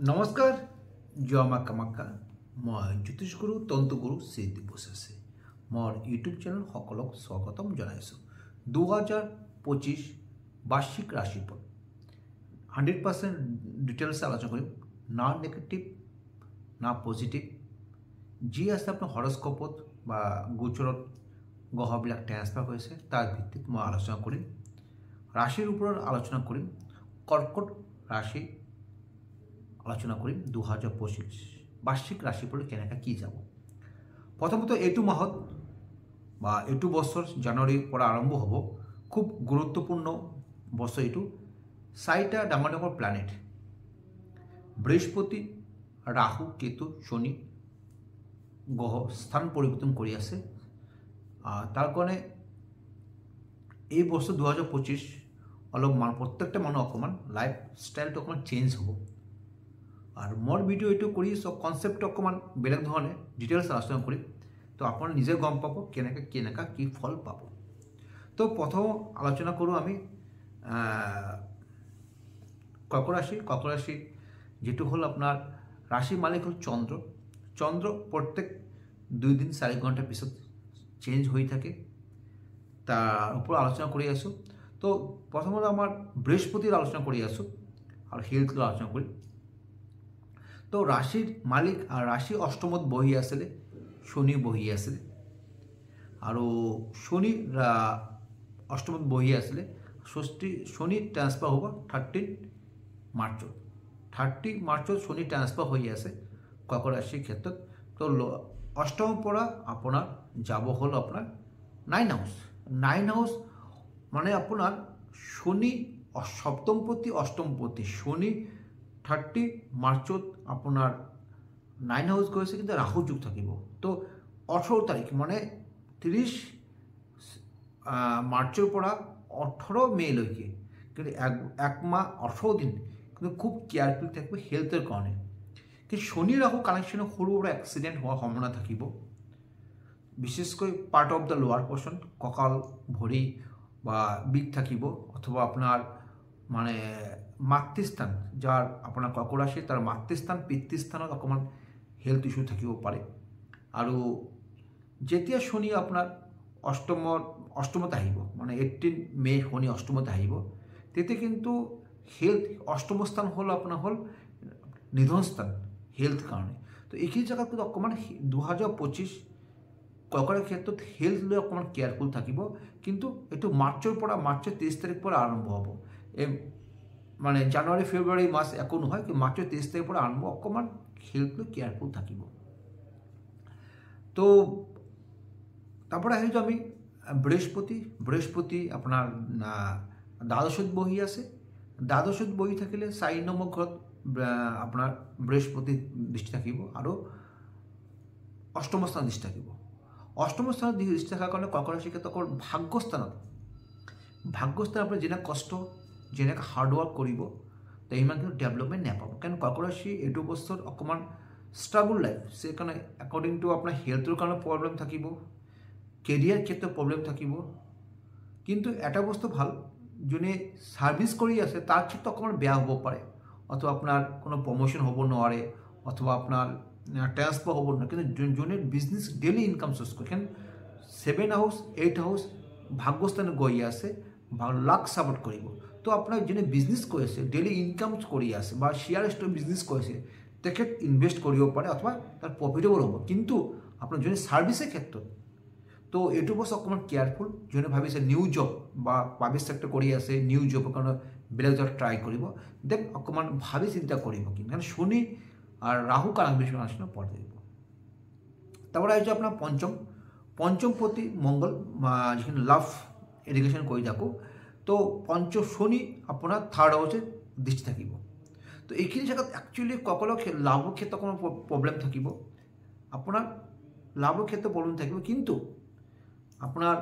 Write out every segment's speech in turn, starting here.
নমস্কাৰ জয় মা কামাখ্যা। মই জ্যোতিষগুৰু তন্ত্ৰগুৰু শ্ৰী দিব্যশ আছে। মোৰ ইউটিউব চেনেল সকলক স্বাগতম জনাইছোঁ। 2025 বাৰ্ষিক ৰাশিফল 100% ডিটেইলছ আলোচনা কৰিম। না নেগেটিভ না পজিটিভ, যি আছে আপোনাৰ হৰস্কোপত বা গোচৰত গ্ৰহবিলাক ট্ৰান্সফাৰ হৈছে তাৰ ভিত্তিত মই আলোচনা কৰিম। ৰাশিৰ ওপৰত আলোচনা কৰিম। কৰ্কট ৰাশি আলোচনা কৰিম 2025 বাৰ্ষিক ৰাশিফল কেনেকৈ কি যাব। প্ৰথমতে এইটো মাহত বা এইটো বছৰ জানুৱাৰীৰ পৰা আৰম্ভ হ'ব। খুব গুৰুত্বপূৰ্ণ বছৰ এইটো। 4টা ডাঙৰ ডাঙৰ প্লেনেট বৃহস্পতি, ৰাহু, কেতু, শনি গ্ৰহ স্থান পৰিৱৰ্তন কৰি আছে। তাৰ কাৰণে এই বছৰ 2025 অলপমান প্ৰত্যেকটা মানুহ অকণমান লাইফ ষ্টাইলটো অকণমান চেঞ্জ হ'ব। আৰ মোৰ ভিডিও এইটো কৰি সব কনসেপ্ট অকমান বেলেগ ধৰণে ডিটেইলছ আলোচনা কৰিম। তো আপোনাৰ নিজে গম পাব কেনেকৈ কি ফল পাব। তো প্ৰথম আলোচনা কৰোঁ আমি কৰ্কট ৰাশি যেটো হ'ল আপোনাৰ ৰাশি মালিক হ'ল চন্দ্ৰ। চন্দ্ৰ প্ৰত্যেক 2 দিন 4 ঘণ্টাৰ পিছত চেঞ্জ হৈ থাকে। তাৰ ওপৰত আলোচনা কৰি আছোঁ। তো প্ৰথমতে আমাৰ বৃহস্পতিৰ আলোচনা কৰি আছোঁ আৰু হেলথৰ আলোচনা কৰিম। তো ৰাশিৰ মালিক আৰ ৰাশি অষ্টমত বহি আছিলে, শনি বহি আছিলে আৰু শনি অষ্টমত বহি আছিলে। শনি ট্ৰান্সফাৰ হ'ব 30 মাৰ্চত। 30 মাৰ্চত শনি ট্ৰান্সফাৰ হৈ আছে কৰ্কট ৰাশিৰ ক্ষেত্ৰত। তো অষ্টমৰ পৰা আপোনাৰ যাব হ'ল আপোনাৰ 9 হাউস। 9 হাউস মানে আপোনাৰ শনি সপ্তমপতি অষ্টমপতি। শনি 30 মাৰ্চত আপোনাৰ 9 হাউস গৈছে, কিন্তু ৰাহু যুগ থাকিব। তো 18 তাৰিখ মানে 30 মাৰ্চৰ পৰা 18 মেলৈকে, কিন্তু এক মাহ 18 দিন কিন্তু খুব কেয়াৰফুল থাকবে হেলথেৰ কাৰণে। কিন্তু শনি ৰাহু কানেকশনে সৰু সুৰা এক্সিডেণ্ট হোৱাৰ সম্ভাৱনা থাকিব। বিশেষকৈ পাৰ্ট অফ দ্য লোৱাৰ পোৰ্শন, কঁকাল ভৰি বা বিষ থাকিব, অথবা আপোনাৰ মানে মাতৃস্থান, যাৰ আপোনাৰ কৰ্কট ৰাশি তাৰ মাতৃস্থান পিতৃস্থানত অকণমান হেলথ ইস্যু থাকিব পাৰে। আৰু যেতিয়া শনি আপোনাৰ অষ্টমত আহিব, মানে 18 মে শনি অষ্টমত আহিব, তেতিয়া কিন্তু হেলথ অষ্টম স্থান হ'ল আপোনাৰ হ'ল নিধন স্থান হেলথ কাৰণে। তো এইখিনি জেগাত কিন্তু অকণমান 2025 কৰ্কটৰ ক্ষেত্ৰত হেলথ লৈ অকণমান কেয়াৰফুল থাকিব। কিন্তু এইটো মাৰ্চৰ 30 তাৰিখ পৰা আৰম্ভ হ'ব। মানে জানুৱাৰী ফেব্ৰুৱাৰী মাস একো নহয়, কিন্তু মাৰ্চৰ 30 তাৰিখৰ পৰা আৰম্ভ অকণমান হেলথ লৈ কেয়াৰফুল থাকিব। তো তাৰপৰে আহিছোঁ আমি বৃহস্পতি আপোনাৰ দ্বাদশত বহি আছে। দ্বাদশত বহি থাকিলে 4 নম্বৰ ঘৰত আপোনাৰ বৃহস্পতি দৃষ্টি থাকিব আৰু অষ্টম স্থানত দৃষ্টি থাকিব। অষ্টম স্থানত দৃষ্টি থকাৰ কাৰণে কৰ্কট ৰাশিৰ ক্ষেত্ৰত অকল ভাগ্যস্থানত আপোনাৰ যেনে কষ্ট, যেনে হাৰ্ডৱৰ্ক কৰিব, তো ইমান কিন্তু ডেভেলপমেণ্ট নাপাব। কাৰণ কৰ্কট ৰাশি এইটো বছৰত অকণমান স্ট্ৰাগল লাইফ, সেইকাৰণে একৰ্ডিং টু আপোনাৰ হেলথৰ কাৰণে প্ৰব্লেম থাকিব, কেৰিয়াৰ ক্ষেত্ৰত প্ৰব্লেম থাকিব। কিন্তু এটা বস্তু ভাল, যোনে সাৰ্ভিস কৰি আছে তাৰ ক্ষেত্ৰত অকণমান বেয়া হ'ব পাৰে, অথবা আপোনাৰ কোনো প্ৰমোশন হ'ব নোৱাৰে, অথবা আপোনাৰ ট্ৰান্সফাৰ হ'ব নোৱাৰে। কিন্তু যোনে বিজনেস ডেইলি ইনকাম সোৰ্স কৰে, কাৰণ 7 হাউস 8 হাউস ভাগ্যস্থানে গৈ আছে, লাক সাপোৰ্ট কৰিব। তো আপোনাৰ যোনে বিজনেস কৰি আছে, ডেইলি ইনকাম কৰি আছে বা শেয়াৰ স্টক বিজনেস কৰিছে, তেখেত ইনভেস্ট কৰিব পাৰে অথবা তাৰ প্ৰফিটেবল হ'ব। কিন্তু আপোনাৰ যোনে সাৰ্ভিসেৰ ক্ষেত্ৰত, তো এইটো বছৰ অকণমান কেয়াৰফুল। যোনে ভাবিছে নিউ জব বা প্ৰাইভেট সেক্টৰ কৰি আছে, নিউ জবৰ কাৰণে বেলেগ জব ট্ৰাই কৰিব, দেন অকণমান ভাবি চিন্তা কৰিব। কিন্তু কাৰণ শনি আৰ ৰাহু কানেকশন পড়ে দিব। তাৰপৰে আহিছোঁ আপোনাৰ পঞ্চমপতি মঙ্গল, যিখিনি লাভ এডুকেশ্যন কৰি থাকোঁ। তো শনি আপোনাৰ 3rd হাউসে দৃষ্টি থাকিব। তো এইখিনি জেগাত একচুৱেলি কৰ্কটৰ লাভৰ ক্ষেত্ৰত অকণমান প্ৰব্লেম থাকিব। আপোনাৰ লাভৰ ক্ষেত্ৰত প্ৰব্লেম থাকিব, কিন্তু আপোনাৰ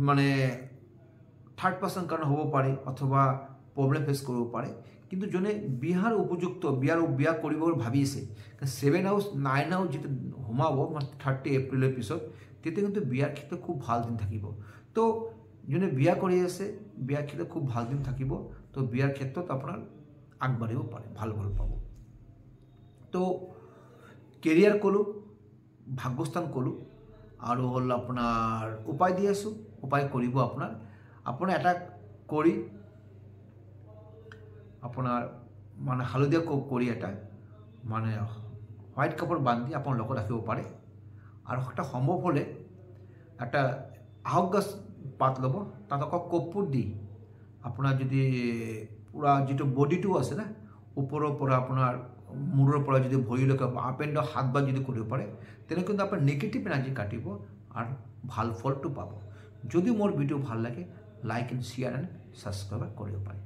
মানে 3rd পাৰ্সন কাৰণে হ'ব পাৰে, অথবা প্ৰব্লেম ফেচ কৰিব পাৰে। কিন্তু যোনে বিয়াৰ উপযুক্ত বিয়া কৰিব ভাবিছে, 7 হাউস 9 হাউস যেটা সোমাব 30 এপ্ৰিলেৰ পিছত, তেতিয়া কিন্তু বিয়াৰ ক্ষেত্ৰত খুব ভাল দিন থাকিব। তো যোনে বিয়া কৰি আছে, বিয়াৰ ক্ষেত্ৰত খুব ভাল দিন থাকিব। তো বিয়াৰ ক্ষেত্ৰত আপোনাৰ আগবাঢ়িব পাৰে, ভাল পাব। তো কেৰিয়াৰ ক'লোঁ, ভাগ্যস্থান ক'লোঁ, আৰু হ'ল আপোনাৰ উপায় দি আছোঁ। উপায় কৰিব আপোনাৰ এটা কৰি আপোনাৰ মানে হালধীয়া কৰি এটা মানে হোৱাইট কাপোৰ বান্ধি আপোনাৰ লগত ৰাখিব পাৰে। আৰু এটা সম্ভৱ হ'লে একটা আহক গছ পাত ল'ব, তাত আকৌ কৰ্পূৰ দি আপোনাৰ যদি পূৰা যিটো বডিটো আছে না, ওপৰৰ পৰা আপোনাৰ মূৰৰ পৰা যদি ভৰিলৈকে আপ এণ্ড ডাউন হাতবাৰ যদি কৰিব পাৰে, তেনে কিন্তু আপোনাৰ নেগেটিভ এনাৰ্জি কাটিব আৰু ভাল ফলটো পাব। যদি মোৰ ভিডিঅ' ভাল লাগে, like and share and subscribe কৰিব পাৰে।